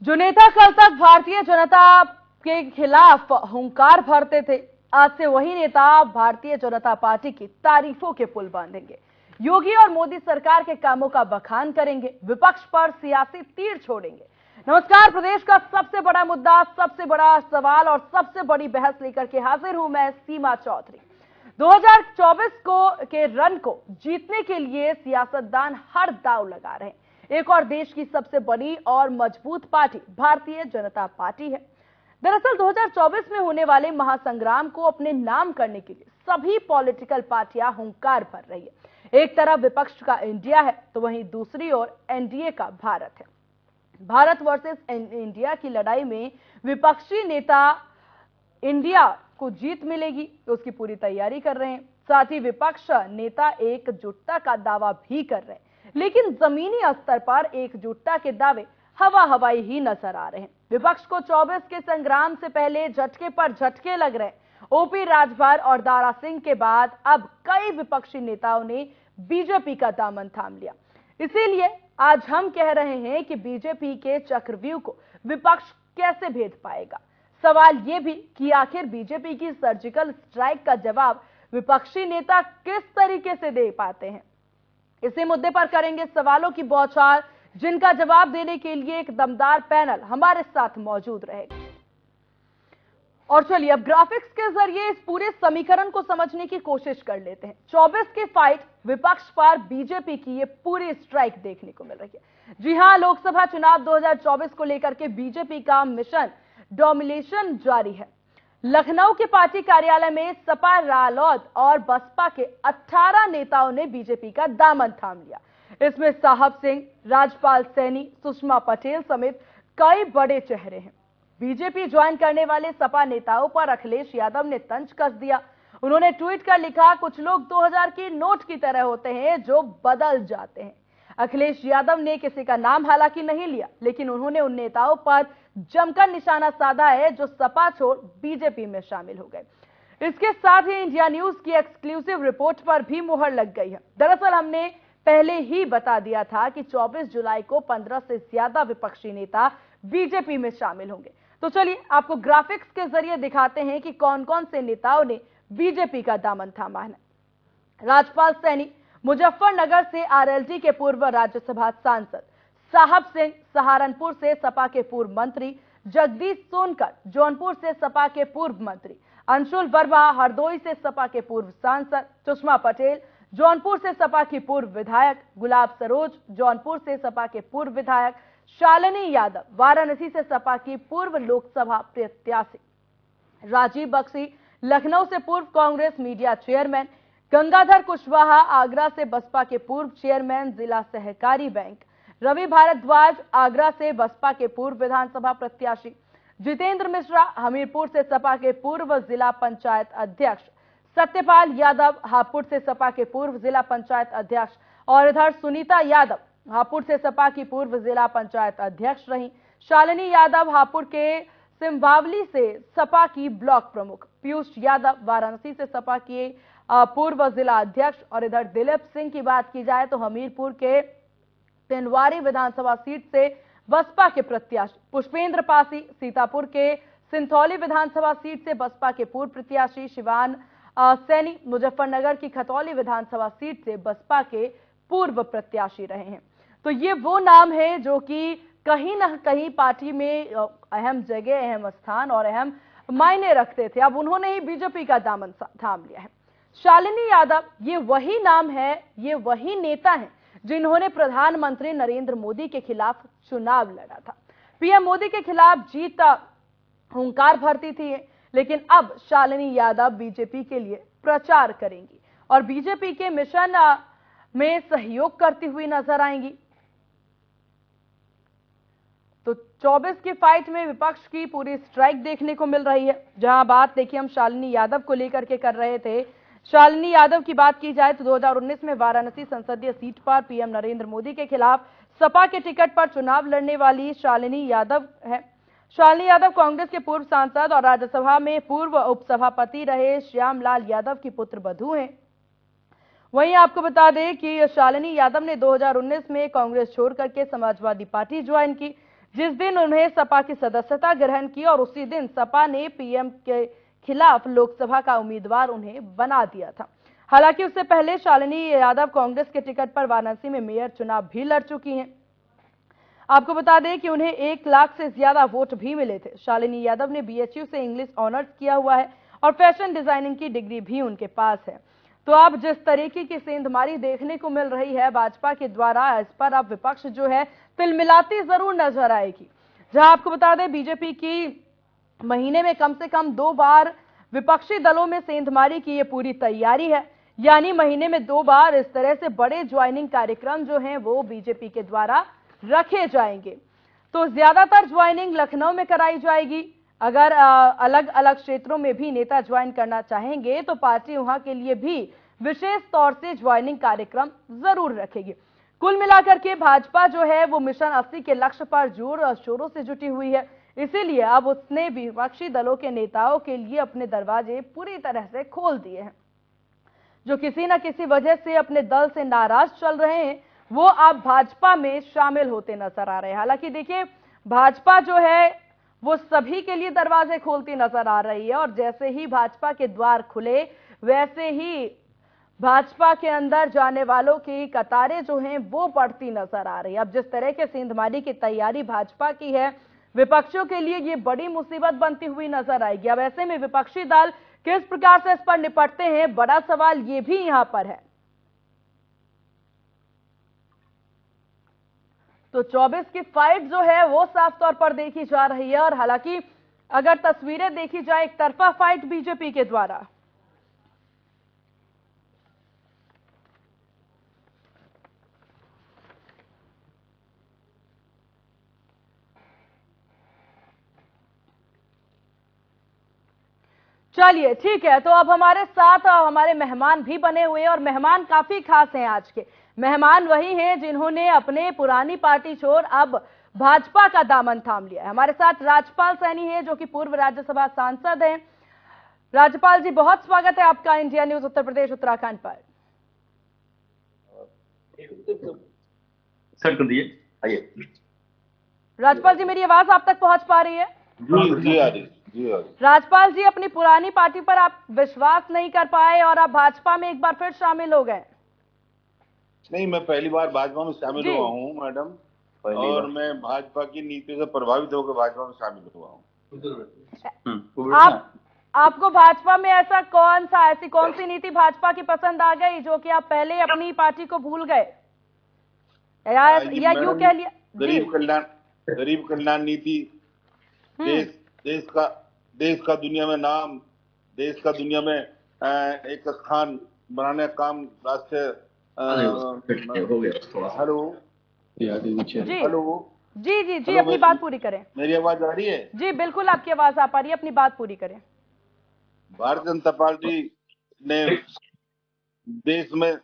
जो नेता कल तक भारतीय जनता के खिलाफ हुंकार भरते थे, आज से वही नेता भारतीय जनता पार्टी की तारीफों के पुल बांधेंगे। योगी और मोदी सरकार के कामों का बखान करेंगे, विपक्ष पर सियासी तीर छोड़ेंगे। नमस्कार, प्रदेश का सबसे बड़ा मुद्दा, सबसे बड़ा सवाल और सबसे बड़ी बहस लेकर के हाजिर हूं मैं, सीमा चौधरी। 2024 के रन को जीतने के लिए सियासतदान हर दांव लगा रहे हैं। एक और देश की सबसे बड़ी और मजबूत पार्टी भारतीय जनता पार्टी है। दरअसल 2024 में होने वाले महासंग्राम को अपने नाम करने के लिए सभी पॉलिटिकल पार्टियां हुंकार भर रही है। एक तरफ विपक्ष का इंडिया है, तो वहीं दूसरी ओर एनडीए का भारत है। भारत वर्सेस इंडिया की लड़ाई में विपक्षी नेता इंडिया को जीत मिलेगी तो उसकी पूरी तैयारी कर रहे हैं। साथ ही विपक्ष नेता एकजुटता का दावा भी कर रहे हैं, लेकिन जमीनी स्तर पर एकजुटता के दावे हवा हवाई ही नजर आ रहे हैं। विपक्ष को 24 के संग्राम से पहले झटके पर झटके लग रहे हैं। ओपी राजभर और दारा सिंह के बाद अब कई विपक्षी नेताओं ने बीजेपी का दामन थाम लिया। इसीलिए आज हम कह रहे हैं कि बीजेपी के चक्रव्यूह को विपक्ष कैसे भेद पाएगा। सवाल यह भी कि आखिर बीजेपी की सर्जिकल स्ट्राइक का जवाब विपक्षी नेता किस तरीके से दे पाते हैं। इसी मुद्दे पर करेंगे सवालों की बौछार, जिनका जवाब देने के लिए एक दमदार पैनल हमारे साथ मौजूद रहेगा। और चलिए अब ग्राफिक्स के जरिए इस पूरे समीकरण को समझने की कोशिश कर लेते हैं। 24 की फाइट विपक्ष पर बीजेपी की ये पूरी स्ट्राइक देखने को मिल रही है। जी हां, लोकसभा चुनाव 2024 को लेकर के बीजेपी का मिशन डोमिनेशन जारी है। लखनऊ के पार्टी कार्यालय में सपा, रालोद और बसपा के 18 नेताओं ने बीजेपी का दामन थाम लिया। इसमें साहब सिंह, राजपाल सैनी, सुषमा पटेल समेत कई बड़े चेहरे हैं। बीजेपी ज्वाइन करने वाले सपा नेताओं पर अखिलेश यादव ने तंज कस दिया। उन्होंने ट्वीट कर लिखा, कुछ लोग 2000 के नोट की तरह होते हैं जो बदल जाते हैं। अखिलेश यादव ने किसी का नाम हालांकि नहीं लिया, लेकिन उन्होंने उन नेताओं पर जमकर निशाना साधा है जो सपा छोड़ बीजेपी में शामिल हो गए। इसके साथ ही इंडिया न्यूज की एक्सक्लूसिव रिपोर्ट पर भी मुहर लग गई है। दरअसल हमने पहले ही बता दिया था कि 24 जुलाई को 15 से ज्यादा विपक्षी नेता बीजेपी में शामिल होंगे। तो चलिए आपको ग्राफिक्स के जरिए दिखाते हैं कि कौन कौन से नेताओं ने बीजेपी का दामन थामा है। राजपाल सैनी मुजफ्फरनगर से आरएलडी के पूर्व राज्यसभा सांसद, साहब सिंह सहारनपुर से सपा के पूर्व मंत्री, जगदीश सोनकर जौनपुर से सपा के पूर्व मंत्री, अंशुल वर्मा हरदोई से सपा के पूर्व सांसद, सुषमा पटेल जौनपुर से सपा की पूर्व विधायक, गुलाब सरोज जौनपुर से सपा के पूर्व विधायक, शालिनी यादव वाराणसी से सपा की पूर्व लोकसभा प्रत्याशी, राजीव बख्शी लखनऊ से पूर्व कांग्रेस मीडिया चेयरमैन, गंगाधर कुशवाहा आगरा से बसपा के पूर्व चेयरमैन जिला सहकारी बैंक, रवि भारद्वाज आगरा से बसपा के पूर्व विधानसभा प्रत्याशी, जितेंद्र मिश्रा हमीरपुर से सपा के पूर्व जिला पंचायत अध्यक्ष, सत्यपाल यादव हापुड़ से सपा के पूर्व जिला पंचायत अध्यक्ष और इधर सुनीता यादव हापुड़ से सपा की पूर्व जिला पंचायत अध्यक्ष रही, शालिनी यादव हापुड़ के सिंबावली से सपा की ब्लॉक प्रमुख, पीयूष यादव वाराणसी से सपा की पूर्व जिला अध्यक्ष और इधर दिलीप सिंह की बात की जाए तो हमीरपुर के तेनवारी विधानसभा सीट से बसपा के प्रत्याशी, पुष्पेंद्र पासी सीतापुर के सिंथौली विधानसभा सीट से बसपा के पूर्व प्रत्याशी, शिवान सैनी मुजफ्फरनगर की खतौली विधानसभा सीट से बसपा के पूर्व प्रत्याशी रहे हैं। तो ये वो नाम है जो कि कहीं ना कहीं पार्टी में अहम जगह, अहम स्थान और अहम मायने रखते थे। अब उन्होंने ही बीजेपी का दामन थाम लिया है। शालिनी यादव ये वही नाम है, ये वही नेता हैं जिन्होंने प्रधानमंत्री नरेंद्र मोदी के खिलाफ चुनाव लड़ा था। पीएम मोदी के खिलाफ जीत हुंकार भरती थी, लेकिन अब शालिनी यादव बीजेपी के लिए प्रचार करेंगी और बीजेपी के मिशन में सहयोग करती हुई नजर आएंगी। तो 24 की फाइट में विपक्ष की पूरी स्ट्राइक देखने को मिल रही है। जहां बात देखिए हम शालिनी यादव को लेकर के कर रहे थे। शालिनी यादव की बात की जाए तो 2019 में वाराणसी संसदीय सीट पर पीएम नरेंद्र मोदी के खिलाफ सपा के टिकट पर चुनाव लड़ने वाली शालिनी यादव है। शालिनी यादव कांग्रेस के पूर्व सांसद और राज्यसभा में पूर्व उपसभापति रहे श्यामलाल यादव की पुत्र बधू हैं। वहीं आपको बता दें कि शालिनी यादव ने 2019 में कांग्रेस छोड़ करके समाजवादी पार्टी ज्वाइन की, जिस दिन उन्हें सपा की सदस्यता ग्रहण की और उसी दिन सपा ने पीएम के खिलाफ लोकसभा का उम्मीदवार उन्हें बना दिया था। हालांकि उससे पहले शालिनी यादव कांग्रेस के टिकट पर वाराणसी में मेयर चुनाव भी लड़ चुकी हैं। आपको बता दें कि उन्हें 1 लाख से ज्यादा वोट भी मिले थे। शालिनी यादव ने बीएचयू से इंग्लिश ऑनर्स किया हुआ है और फैशन डिजाइनिंग की डिग्री भी उनके पास है। तो अब जिस तरीके की सेंधमारी देखने को मिल रही है भाजपा के द्वारा, इस पर अब विपक्ष जो है तिलमिलाती जरूर नजर आएगी। जहां आपको बता दें बीजेपी की महीने में कम से कम 2 बार विपक्षी दलों में सेंधमारी की ये पूरी तैयारी है, यानी महीने में 2 बार इस तरह से बड़े ज्वाइनिंग कार्यक्रम जो हैं वो बीजेपी के द्वारा रखे जाएंगे। तो ज्यादातर ज्वाइनिंग लखनऊ में कराई जाएगी। अगर अलग अलग क्षेत्रों में भी नेता ज्वाइन करना चाहेंगे तो पार्टी वहां के लिए भी विशेष तौर से ज्वाइनिंग कार्यक्रम जरूर रखेगी। कुल मिलाकर के भाजपा जो है वो मिशन 80 के लक्ष्य पर जोर और शोरों से जुटी हुई है। इसीलिए अब उसने विपक्षी दलों के नेताओं के लिए अपने दरवाजे पूरी तरह से खोल दिए हैं। जो किसी न किसी वजह से अपने दल से नाराज चल रहे हैं वो अब भाजपा में शामिल होते नजर आ रहे हैं। हालांकि देखिए भाजपा जो है वो सभी के लिए दरवाजे खोलती नजर आ रही है और जैसे ही भाजपा के द्वार खुले वैसे ही भाजपा के अंदर जाने वालों की कतारें जो हैं वो बढ़ती नजर आ रही है। अब जिस तरह के सेंधमारी की तैयारी भाजपा की है, विपक्षियों के लिए ये बड़ी मुसीबत बनती हुई नजर आएगी। अब ऐसे में विपक्षी दल किस प्रकार से इस पर निपटते हैं, बड़ा सवाल ये भी यहां पर है। तो 24 की फाइट जो है वो साफ तौर पर देखी जा रही है और हालांकि अगर तस्वीरें देखी जाए एक तरफा फाइट बीजेपी के द्वारा। चलिए ठीक है, तो अब हमारे साथ हमारे मेहमान भी बने हुए हैं और मेहमान काफी खास हैं। आज के मेहमान वही हैं जिन्होंने अपने पुरानी पार्टी छोड़ अब भाजपा का दामन थाम लिया है। हमारे साथ राजपाल सैनी हैं जो कि पूर्व राज्यसभा सांसद हैं। राजपाल जी, बहुत स्वागत है आपका इंडिया न्यूज उत्तर प्रदेश उत्तराखंड पर। सर कर दिए, आइए। राजपाल जी, मेरी आवाज आप तक पहुंच पा रही है? जी आ रही, जी आ रही। राजपाल जी, अपनी पुरानी पार्टी पर आप विश्वास नहीं कर पाए और आप भाजपा में एक बार फिर शामिल हो गए। नहीं, मैं पहली बार भाजपा में शामिल हुआ हूँ मैडम, और मैं भाजपा की नीति से प्रभावित होकर भाजपा में शामिल हुआ हूँ। आपको भाजपा में ऐसी कौन सी नीति भाजपा की पसंद आ गई जो कि आप पहले अपनी पार्टी को भूल गए, या यूं कह लिया गरीब कल्याण नीति, देश का दुनिया में नाम, देश का दुनिया में एक स्थान बनाने का काम राष्ट्रीय। हेलो जी, अपनी बात पूरी करें। मेरी आवाज आ रही है? जी बिल्कुल, आपकी आवाज आ पा रही है, अपनी बात पूरी करें। भारतीय जनता पार्टी ने देश में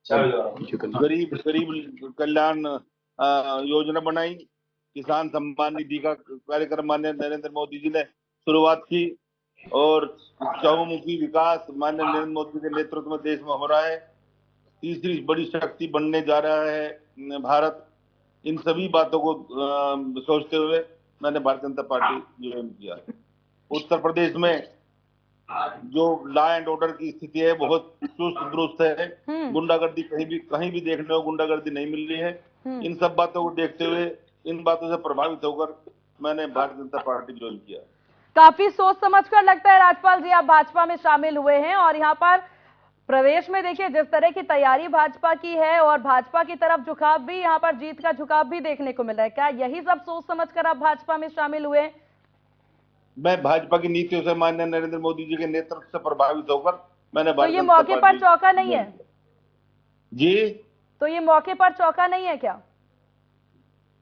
गरीब कल्याण योजना बनाई। किसान सम्मान निधि का कार्यक्रम माननीय नरेंद्र मोदी जी ने शुरुआत की और चहुमुखी विकास माननीय नरेंद्र मोदी के नेतृत्व में देश में हो रहा है। तीसरी बड़ी शक्ति बनने जा रहा है भारत। इन सभी बातों को सोचते हुए मैंने भारतीय जनता पार्टी ज्वाइन किया। उत्तर प्रदेश में जो लॉ एंड ऑर्डर की स्थिति है बहुत चुस्त दुरुस्त है। गुंडागर्दी कहीं भी देखने को गुंडागर्दी नहीं मिल रही है। इन सब बातों को देखते हुए, इन बातों से प्रभावित होकर मैंने भारतीय जनता पार्टी ज्वाइन किया। काफी सोच समझकर लगता है राजपाल जी आप भाजपा में शामिल हुए हैं। और यहाँ पर प्रदेश में देखिए जिस तरह की तैयारी भाजपा की है और भाजपा की तरफ झुकाव भी, यहाँ पर जीत का झुकाव भी देखने को मिल रहा है। क्या यही सब सोच समझकर आप भाजपा में शामिल हुए? मैं भाजपा की नीतियों से माननीय नरेंद्र मोदी जी के नेतृत्व से प्रभावित होकर मैंने तो ये मौके पर चौका नहीं है? जी, तो ये मौके पर चौका नहीं है क्या?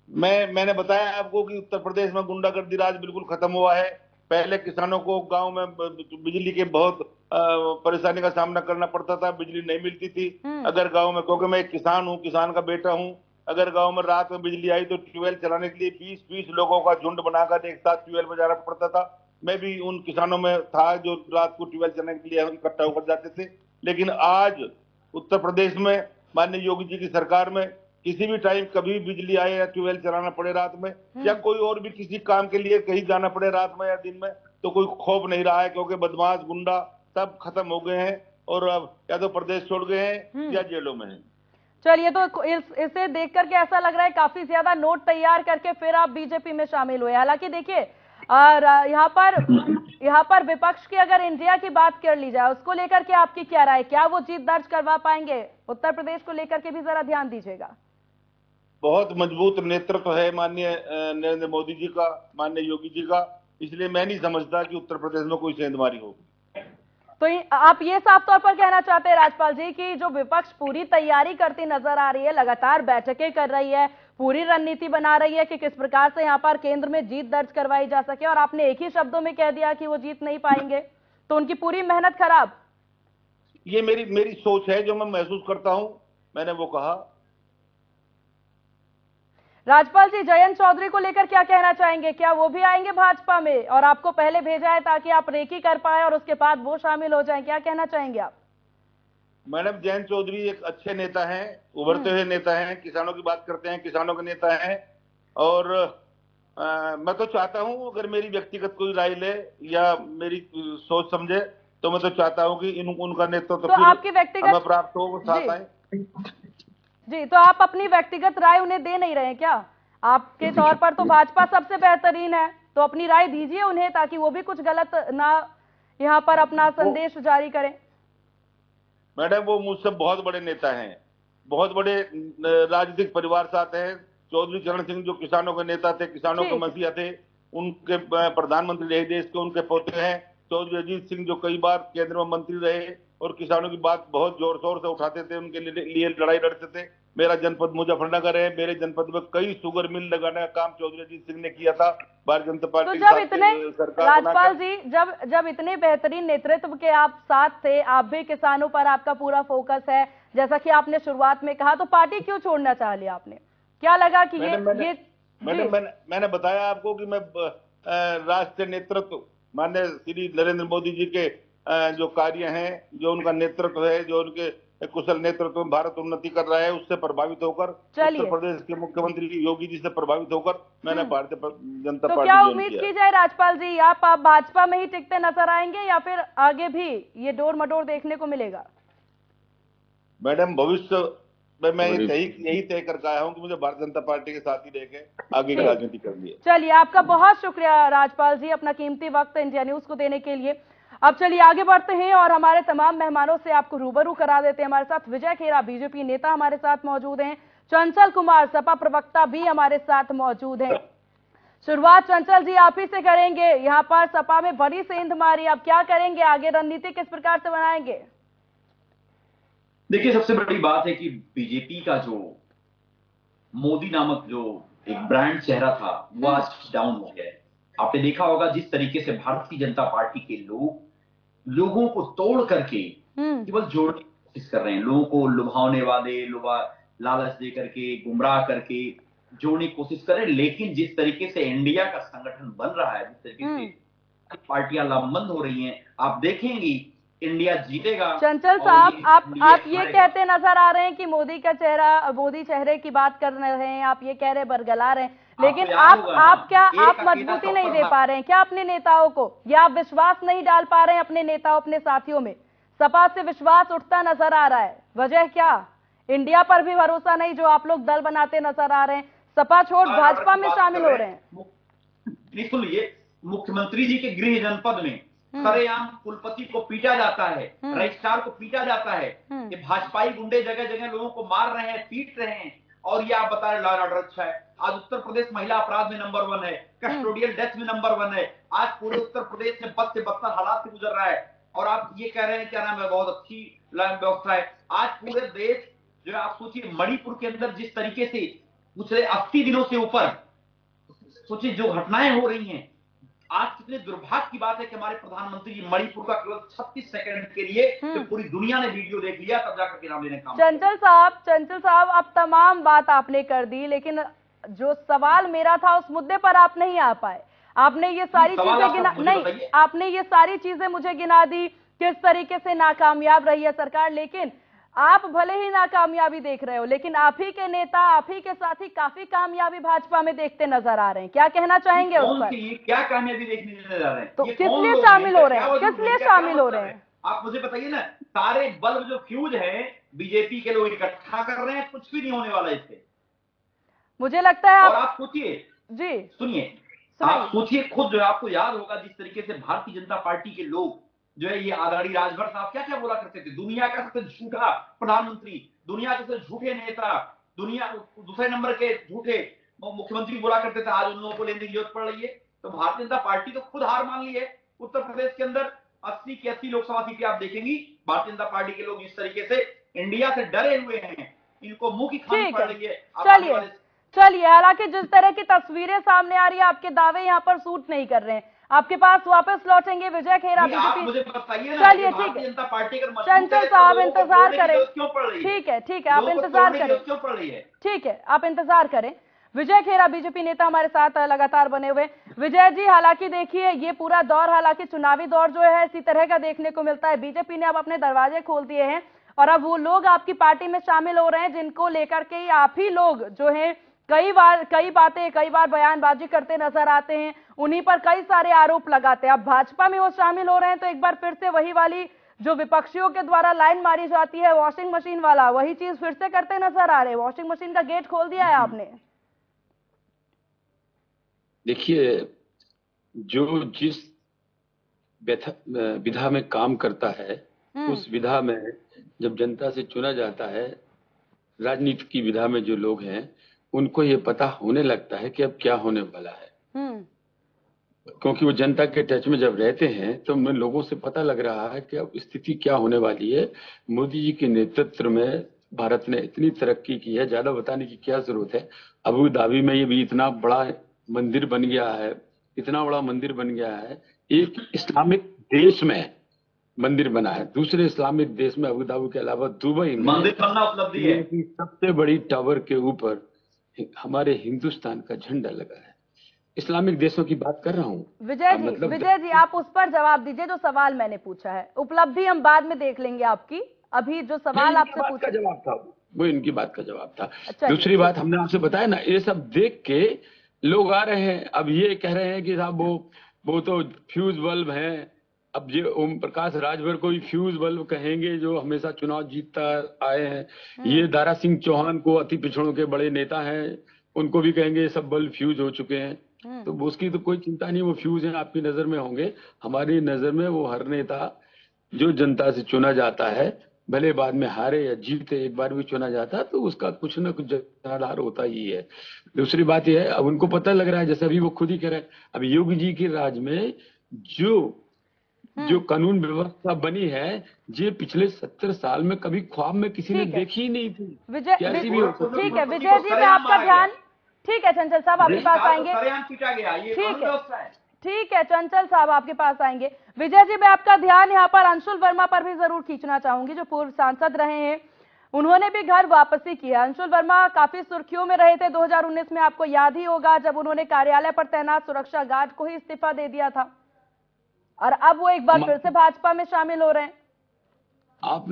मैंने बताया आपको कि उत्तर प्रदेश में गुंडागर्दी राज बिल्कुल खत्म हुआ है। पहले किसानों को गांव में बिजली के बहुत परेशानी का सामना करना पड़ता था, बिजली नहीं मिलती थी। अगर गांव में, क्योंकि मैं एक किसान हूं, किसान का बेटा हूं, अगर गांव में रात में बिजली आई तो ट्यूबवेल चलाने के लिए 20-20 लोगों का झुंड बनाकर एक साथ ट्यूबवेल में जाना पड़ता था। मैं भी उन किसानों में था जो रात को ट्यूबवेल चलाने के लिए हम इकट्ठा होकर जाते थे। लेकिन आज उत्तर प्रदेश में माननीय योगी जी की सरकार में किसी भी टाइम कभी बिजली आए या ट्यूबवेल चलाना पड़े रात में, या कोई और भी किसी काम के लिए कहीं जाना पड़े रात में या दिन में, तो कोई खौफ नहीं रहा है, क्योंकि बदमाश गुंडा सब खत्म हो गए हैं और अब या तो प्रदेश छोड़ गए हैं या जेलों में हैं। चलिए, तो इसे देख करके ऐसा लग रहा है काफी ज्यादा नोट तैयार करके फिर आप बीजेपी में शामिल हुए। हालांकि देखिए, और यहाँ पर विपक्ष की अगर इंडिया की बात कर ली जाए, उसको लेकर के आपकी क्या राय, क्या वो जीत दर्ज करवा पाएंगे? उत्तर प्रदेश को लेकर के भी जरा ध्यान दीजिएगा। बहुत मजबूत नेतृत्व है माननीय नरेंद्र मोदी जी का, माननीय योगी जी का, इसलिए मैं नहीं समझता कि उत्तर प्रदेश में कोई सेंधमारी होगी। तो आप ये साफ तौर पर कहना चाहते हैं राजपाल जी कि जो विपक्ष पूरी तैयारी करती नजर आ रही है, लगातार बैठकें कर रही है, पूरी रणनीति बना रही है कि किस प्रकार से यहाँ पर केंद्र में जीत दर्ज करवाई जा सके, और आपने एक ही शब्दों में कह दिया कि वो जीत नहीं पाएंगे, तो उनकी पूरी मेहनत खराब? ये मेरी सोच है, जो मैं महसूस करता हूं, मैंने वो कहा। राजपाल जी, जयंत चौधरी को लेकर क्या कहना चाहेंगे? क्या वो भी आएंगे भाजपा में, और आपको पहले भेजा है ताकि आप रेकी कर पाए और उसके बाद वो शामिल हो जाएं? क्या कहना चाहेंगे आप? मैडम, जयंत चौधरी एक अच्छे नेता हैं, उभरते हुए नेता हैं, किसानों की बात करते हैं, किसानों के नेता हैं, और मैं तो चाहता हूं अगर मेरी व्यक्तिगत कोई राय ले या मेरी सोच समझे, तो मैं तो चाहता हूं कि उनका नेतृत्व तो आपकी व्यक्तिगत प्राप्त हो, वो साथ आए। जी, तो आप अपनी व्यक्तिगत राय उन्हें दे नहीं रहे हैं क्या? आपके तौर पर तो भाजपा सबसे बेहतरीन है, तो अपनी राय दीजिए उन्हें, ताकि वो भी कुछ गलत ना यहाँ पर अपना संदेश जारी करें। मैडम, वो मुझसे बहुत बड़े नेता हैं, बहुत बड़े राजनीतिक परिवार से आते हैं। चौधरी चरण सिंह जो किसानों के नेता थे, किसानों के मसीहा थे, उनके प्रधानमंत्री रहे देश के, उनके पोते हैं। चौधरी अजीत सिंह जो कई बार केंद्र में मंत्री रहे और किसानों की बात बहुत जोर शोर से उठाते थे, उनके लिए लड़ाई लड़ते थे। मेरा जनपद मुजफ्फरनगर है, मेरे जनपद में कई शुगर मिल लगाने का काम चौधरी अजीत सिंह ने किया था, भारतीय जनता पार्टी। तो जब इतने राजपाल जी, जब इतने बेहतरीन नेतृत्व के आप साथ थे, आप भी किसानों पर आपका पूरा फोकस है, जैसा कि आपने शुरुआत में कहा, तो पार्टी क्यों छोड़ना चाह लिया आपने? क्या लगा कि मैंने बताया आपको कि मैं राष्ट्रीय नेतृत्व माननीय श्री नरेंद्र मोदी जी के जो कार्य हैं, जो उनका नेतृत्व है, जो उनके कुशल नेतृत्व में भारत उन्नति कर रहा है, उससे प्रभावित होकर, उत्तर प्रदेश के मुख्यमंत्री योगी जी से प्रभावित होकर मैंने भारतीय जनता पार्टी। तो क्या उम्मीद की जाए राजपाल जी, आप भाजपा में ही टिकते नजर आएंगे या फिर आगे भी ये डोर मडोर देखने को मिलेगा? मैडम, भविष्य में मैं यही तय करके आया हूं कि मुझे भारतीय जनता पार्टी के साथ ही रह के आगे की राजनीति करनी है। चलिए, आपका बहुत शुक्रिया राजपाल जी, अपना कीमती वक्त इंडिया न्यूज को देने के लिए। अब चलिए आगे बढ़ते हैं और हमारे तमाम मेहमानों से आपको रूबरू करा देते हैं। हमारे साथ विजय खेरा, बीजेपी नेता हमारे साथ मौजूद हैं। चंचल कुमार, सपा प्रवक्ता भी हमारे साथ मौजूद हैं। शुरुआत चंचल जी आप ही से करेंगे। यहाँ पर सपा में बड़ी सेंधमारी, अब क्या करेंगे आगे, रणनीति किस प्रकार से बनाएंगे? देखिए, सबसे बड़ी बात है कि बीजेपी का जो मोदी नामक जो एक ब्रांड चेहरा था, वो आज डाउन हो गया है। आपने देखा होगा जिस तरीके से भारतीय जनता पार्टी के लोगों को तोड़ करके केवल जोड़ने की कोशिश कर रहे हैं, लोगों को लुभावने वाले, लालच दे करके, गुमराह करके जोड़ने की कोशिश कर रहे हैं। लेकिन जिस तरीके से इंडिया का संगठन बन रहा है, जिस तरीके से पार्टियां लामबंद हो रही हैं, आप देखेंगी इंडिया जीतेगा। चंचल साहब, आप ये कहते नजर आ रहे हैं कि मोदी चेहरे की बात कर रहे हैं, आप ये कह रहे बरगला रहे हैं, लेकिन आप मजबूती नहीं दे पा रहे हैं क्या अपने नेताओं को, या आप विश्वास नहीं डाल पा रहे हैं अपने नेताओं, अपने साथियों में? सपा से विश्वास उठता नजर आ रहा है, वजह क्या? इंडिया पर भी भरोसा नहीं, जो आप लोग दल बनाते नजर आ रहे हैं, सपा छोड़ भाजपा में शामिल हो रहे हैं। सुनिए, मुख्यमंत्री जी के गृह जनपद में सरेआम कुलपति को पीटा जाता है, रजिस्ट्रार को पीटा जाता है, ये भाजपाई गुंडे जगह जगह लोगों को मार रहे हैं, पीट रहे हैं, और ये आप बता रहे लॉ एंड ऑर्डर अच्छा है। आज उत्तर प्रदेश महिला अपराध में नंबर 1 है, कस्टोडियल डेथ में नंबर 1 है। आज पूरे उत्तर प्रदेश में बद से बदतर हालात से गुजर रहा है, और आप ये कह रहे हैं क्या नाम है, बहुत अच्छी व्यवस्था है। आज पूरे देश जो है, आप सोचिए मणिपुर के अंदर जिस तरीके से पिछले 80 दिनों से ऊपर सोचिए जो घटनाएं हो रही हैं, आज कितने दुर्भाग्य की बात है कि हमारे प्रधानमंत्री जी मणिपुर का केवल 36 सेकंड के लिए तो पूरी दुनिया ने वीडियो देख लिया, तब जाकर के नाम लेने का। चंचल साहब, अब तमाम बात आपने कर दी, लेकिन जो सवाल मेरा था उस मुद्दे पर आप नहीं आ पाए। आपने ये सारी चीजें आपने ये सारी चीजें मुझे गिना दी, किस तरीके से नाकामयाब रही है सरकार, लेकिन आप भले ही नाकामयाबी देख रहे हो, लेकिन आप ही के नेता, आप ही के साथी काफी कामयाबी भाजपा में देखते नजर आ रहे हैं। क्या कहना चाहेंगे उस पर? क्या कामयाबी देखने नजर आ रहे हैं? तो ये किस कौन लिए लोग शामिल हैं? हो रहे हैं? क्या किस लिए क्या शामिल हो मतलब रहे है? हैं? आप मुझे बताइए ना, सारे बल्ब जो फ्यूज है बीजेपी के लोग इकट्ठा कर रहे हैं, कुछ भी नहीं होने वाला इससे। मुझे लगता है और आप सोचिए, जी सुनिए, सुनाइए। आप सोचिए खुद, जो है आपको याद होगा जिस तरीके से भारतीय जनता पार्टी के लोग जो है, ये आदरणीय राजभर साहब क्या क्या बोला करते थे, दुनिया का सबसे झूठा प्रधानमंत्री, दुनिया के सबसे झूठे नेता, दुनिया दूसरे नंबर के झूठे मुख्यमंत्री बोला करते थे। आज उन लोगों को लेने की जरूरत पड़ रही है। तो भारतीय जनता पार्टी तो खुद हार मान ली है। उत्तर प्रदेश के अंदर 80 की 80 लोकसभा सीटें आप देखेंगी, भारतीय जनता पार्टी के लोग इस तरीके से इंडिया से डरे हुए हैं, इनको मुंह की खानी ठीक पड़ है, रही है। अब आने चलिए वाले चलिए। हालांकि जिस तरह की तस्वीरें सामने आ रही है, आपके दावे यहाँ पर सूट नहीं कर रहे हैं। आपके पास वापस लौटेंगे विजय खेरा, नहीं, आप बीजेपी। मुझे बताइए ना, चलिए ये ठीक भारतीय है, जनता पार्टी अगर मजबूत चंचल है तो साहब लोगों को इंतजार जोड़ने की करें। जरूरत क्यों पड़ रही है? ठीक है, आप लोगों को इंतजार तोड़ने की करें। जरूरत क्यों पड़ रही है? ठीक है, आप इंतजार करें। विजय खेरा बीजेपी नेता हमारे साथ लगातार बने हुए। विजय जी, हालांकि देखिए ये पूरा दौर, हालांकि चुनावी दौर जो है इसी तरह का देखने को मिलता है। बीजेपी ने अब अपने दरवाजे खोल दिए हैं और अब वो लोग आपकी पार्टी में शामिल हो रहे हैं जिनको लेकर के ही आप ही लोग जो है कई बार बयानबाजी करते नजर आते हैं, उन्हीं पर कई सारे आरोप लगाते हैं। अब भाजपा में वो शामिल हो रहे हैं तो एक बार फिर से वही वाली जो विपक्षियों के द्वारा लाइन मारी जाती है वॉशिंग मशीन वाला, वही चीज फिर से करते नजर आ रहे हैं। वॉशिंग मशीन का गेट खोल दिया है आपने। देखिए, जो जिस विधा में काम करता है, उस विधा में जब जनता से चुना जाता है, राजनीति की विधा में जो लोग हैं उनको ये पता होने लगता है कि अब क्या होने वाला है। क्योंकि वो जनता के टच में जब रहते हैं तो उन लोगों से पता लग रहा है कि अब स्थिति क्या होने वाली है। मोदी जी के नेतृत्व में भारत ने इतनी तरक्की की है, ज्यादा बताने की क्या जरूरत है। अबू धाबी में ये भी इतना बड़ा मंदिर बन गया है, इतना बड़ा मंदिर बन गया है। एक इस्लामिक देश में मंदिर बना है, दूसरे इस्लामिक देश में अबू धाबी के अलावा दुबई में मंदिर बनना उपलब्धि है। सबसे बड़ी टावर के ऊपर हमारे हिंदुस्तान का झंडा लगा है। इस्लामिक देशों की बात कर रहा हूँ। विजय जी आप उस पर जवाब दीजिए जो सवाल मैंने पूछा है। उपलब्धि हम बाद में देख लेंगे आपकी, अभी जो सवाल आपसे पूछा जवाब था वो इनकी बात का जवाब था। अच्छा, दूसरी बात हमने आपसे बताया ना, ये सब देख के लोग आ रहे हैं। अब ये कह रहे हैं कि साहब वो तो फ्यूज बल्ब हैं। अब ये ओम प्रकाश राजभर को भी फ्यूज बल्ब कहेंगे जो हमेशा चुनाव जीतता आए हैं। ये दारा सिंह चौहान को अति पिछड़ों के बड़े नेता हैं, उनको भी कहेंगे सब बल्ब फ्यूज हो चुके हैं। तो उसकी तो कोई चिंता नहीं, वो फ्यूज हैं आपकी नजर में होंगे, हमारी नजर में वो हर नेता जो जनता से चुना जाता है, भले बाद में हारे या जीते, एक बार भी चुना जाता है तो उसका कुछ ना कुछ जनाधार होता ही है। दूसरी बात यह है, अब उनको पता लग रहा है, जैसे अभी वो खुद ही कह रहे हैं, अब योगी जी के राज में जो कानून व्यवस्था बनी है, ये पिछले 70 साल में कभी ख्वाब में किसी ने देखी ही नहीं थी। कैसी भी हो सकती है। ठीक है विजय जी, मैं आपका ध्यान, ठीक है चंचल साहब आपके पास आएंगे। ठीक है चंचल साहब आपके पास आएंगे। विजय जी, मैं आपका ध्यान यहाँ पर अंशुल वर्मा पर भी जरूर खींचना चाहूंगी, जो पूर्व सांसद रहे हैं। उन्होंने भी घर वापसी की है। अंशुल वर्मा काफी सुर्खियों में रहे थे 2019 में, आपको याद ही होगा जब उन्होंने कार्यालय पर तैनात सुरक्षा गार्ड को ही इस्तीफा दे दिया था, और अब वो एक बार फिर से भाजपा में शामिल हो रहे हैं।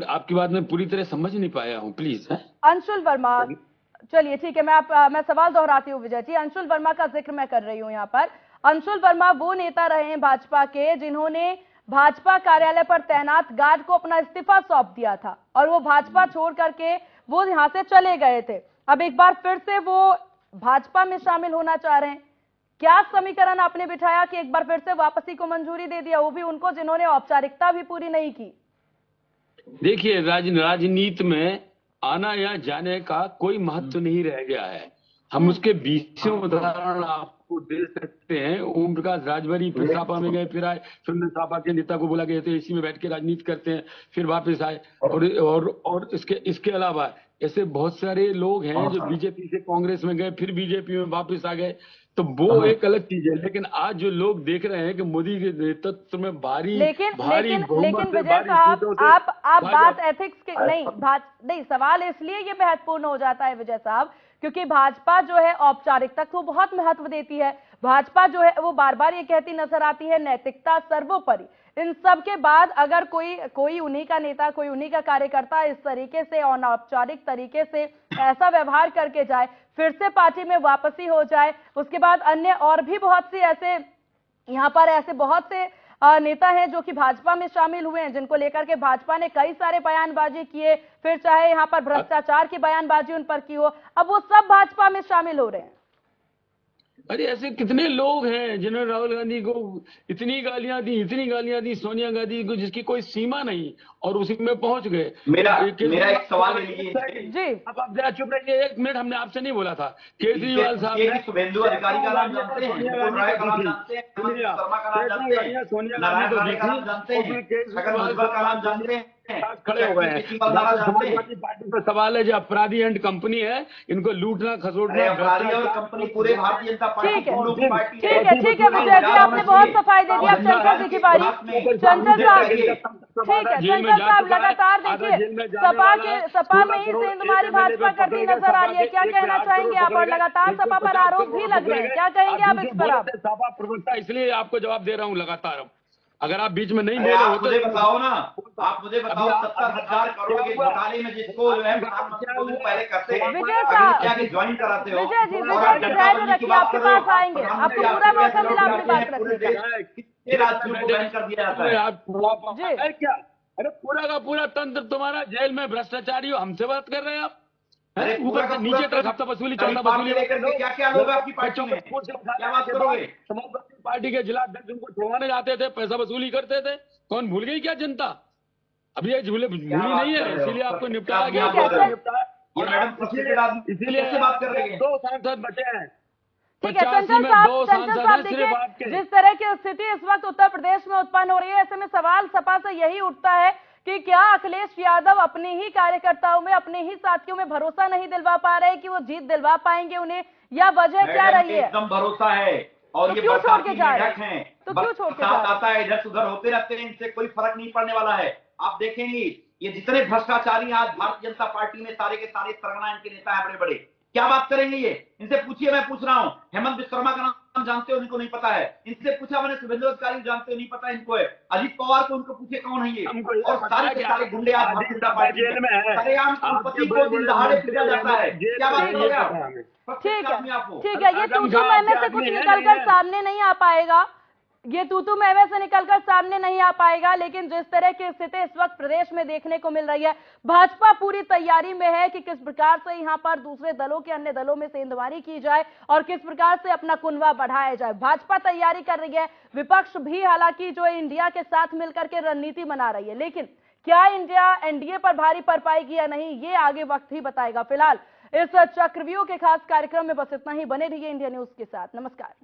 आपकी बात मैं पूरी तरह समझ नहीं पाया हूँ, प्लीज। अंशुल वर्मा, चलिए ठीक है, मैं सवाल दोहराती हूँ विजय जी। अंशुल वर्मा का जिक्र मैं कर रही हूँ यहाँ पर। अंशुल वर्मा वो नेता रहे हैं भाजपा के जिन्होंने भाजपा कार्यालय पर तैनात गार्ड को अपना इस्तीफा सौंप दिया था, और वो भाजपा छोड़ करके वो यहाँ से चले गए थे। अब एक बार फिर से वो भाजपा में शामिल होना चाह रहे हैं। क्या समीकरण आपने बिठाया कि एक बार फिर से वापसी को मंजूरी दे दिया, वो भी उनको जिन्होंने औपचारिकता भी पूरी नहीं की? देखिए, राजनीति में आना या जाने का कोई महत्व नहीं रह गया है। हम उसके 20 उदाहरण आपको दे सकते हैं। ओम प्रकाश राजभरी फिर सापा में गए, फिर आए, फिर सापा के नेता को बोला गया तो एसी में बैठ के राजनीति करते हैं, फिर वापस आए। और इसके अलावा ऐसे बहुत सारे लोग हैं जो बीजेपी से कांग्रेस में गए, फिर बीजेपी में वापस आ गए। तो वो एक अलग चीज है। लेकिन आज जो लोग देख रहे हैं कि मोदी के नेतृत्व में लेकिन विजय साहब, आप बात एथिक्स के नहीं, सवाल इसलिए ये महत्वपूर्ण हो जाता है विजय साहब, क्योंकि भाजपा जो है औपचारिकता को बहुत महत्व देती है। भाजपा जो है वो बार बार ये कहती नजर आती है नैतिकता सर्वोपरि। इन सब के बाद अगर कोई उन्हीं का नेता, कोई उन्हीं का कार्यकर्ता इस तरीके से अनौपचारिक तरीके से ऐसा व्यवहार करके जाए, फिर से पार्टी में वापसी हो जाए, उसके बाद अन्य और भी बहुत सी ऐसे यहाँ पर ऐसे बहुत से नेता हैं जो कि भाजपा में शामिल हुए हैं, जिनको लेकर के भाजपा ने कई सारे बयानबाजी किए, फिर चाहे यहाँ पर भ्रष्टाचार की बयानबाजी उन पर की हो, अब वो सब भाजपा में शामिल हो रहे हैं। अरे ऐसे कितने लोग हैं जिन्होंने राहुल गांधी को इतनी गालियां दी सोनिया गांधी को, जिसकी कोई सीमा नहीं, और उसी में पहुंच गए। मेरा एक सवाल ले लीजिए जी, अब आप जरा चुप रहिए, 1 मिनट, हमने आपसे नहीं बोला था। केजरीवाल साहब ने शुभेंदु अधिकारी का नाम जानते हैं, मुकुल राय का नाम जानते हैं, हेमंत शर्मा का नाम जानते हैं, सोनिया नारायण गांधी राणे का नाम जानते हैं, छगन भुजबल का नाम जानते हैं, खड़े हो गए हैं। समाजवादी पार्टी पर सवाल है जो अपराधी एंड कंपनी है, इनको लूटना खसोटना, अपराधी और कंपनी पूरे भारतीय जनता पार्टी ठीक है, गुंडों की पार्टी ठीक है विजय जी, आपने बहुत सफाई दे दी। अब चंचल जी की बारी। चंचल साहब, ठीक है चंचल साहब, लगातार देखिए सपा में ही सेंधमारी भाजपा करती नजर आ रही है, क्या कहना चाहेंगे आप? और लगातार सपा पर आरोप भी लग रहे हैं, क्या कहेंगे आप इस पर? आप सपा प्रवक्ता, इसलिए आपको जवाब दे रहा हूँ लगातार। अगर आप बीच में नहीं अरे बोले आप होते मुझे बताओ ना, आप मुझे बताओ 70,000 करोड़ के घोटाले में जिसको जो है प्रधानमंत्री पहले करते हैं, विजय साहब, क्या कि ज्वाइन कराते हो? विजय जी, विजय जी रहने रखिए, आपके पास आएंगे, आपको पूरा मौका मिला अपनी बात रखने का। कितने राज्यों को बैन कर दिया जाता है? क्या? अरे पूरा का पूरा तंत्र तुम्हारा जेल में भ्रष्टाचारी हो, हमसे बात कर रहे हैं आप? अरे ऊपर से नीचे तक हफ्ता वसूली, चौथा वसूली लेकर के क्या लोग आपकी पार्टी में, क्या बात करोगे? समाजवादी पार्टी के जिला अध्यक्ष उनको छुड़वाने जाते थे, पैसा वसूली करते थे, कौन भूल गई क्या जनता? अब ये भूली नहीं है, इसीलिए आपको निपटाया गया। ये मैडम फ्रस्ट्रेटेड आदमी इसीलिए कैसे बात कर रहे हैं? 2 सांसद बचे हैं। ठीक है चंचल साहब, देखिए जिस तरह की स्थिति इस वक्त उत्तर प्रदेश में उत्पन्न हो रही है, ऐसे में सवाल सपा से यही उठता है कि क्या अखिलेश यादव अपने ही कार्यकर्ताओं में, अपने ही साथियों में भरोसा नहीं दिलवा पा रहे कि वो जीत दिलवा पाएंगे उन्हें, या वजह क्या रही है? एकदम भरोसा है, और तो ये क्यों छोड़ के जा रहे मेढक हैं, तो क्यों छोड़ के जा रहे? आता है, इधर से उधर होते रहते हैं, इनसे कोई फर्क नहीं पड़ने वाला है। आप देखेंगे ये जितने भ्रष्टाचारी आज भारतीय जनता पार्टी में सारे के सारे सरगना इनके नेता है बड़े बड़े, क्या बात करेंगे ये? इनसे पूछिए, मैं पूछ रहा हूँ, हेमंत शर्मा का नाम जानते हो? इनको नहीं पता है। इनसे पूछा मैंने, शुभेंदु अधिकारी जानते हो? नहीं पता इनको है। अजित पवार को उनको पूछे कौन है ये? और सारे के सारे गुंडे आज भारतीय जनता पार्टी में सरेआम कुलपति को दिन दहाड़े पीटा जाता है, क्या बात करोगे आप? ठीक है, ये तूतू मैमे से कुछ निकलकर सामने नहीं आ पाएगा, ये तूतू मैमे से निकलकर सामने नहीं आ पाएगा, लेकिन जिस तरह की स्थिति इस वक्त प्रदेश में देखने को मिल रही है, भाजपा पूरी तैयारी में है कि किस प्रकार से यहां पर दूसरे दलों के, अन्य दलों में सेंधमारी की जाए और किस प्रकार से अपना कुनवा बढ़ाया जाए। भाजपा तैयारी कर रही है, विपक्ष भी हालांकि जो इंडिया के साथ मिलकर के रणनीति बना रही है, लेकिन क्या इंडिया एनडीए पर भारी पड़ पाएगी या नहीं, ये आगे वक्त ही बताएगा। फिलहाल इस चक्रव्यूह के खास कार्यक्रम में बस इतना ही। बने रहिए इंडिया न्यूज के साथ। नमस्कार।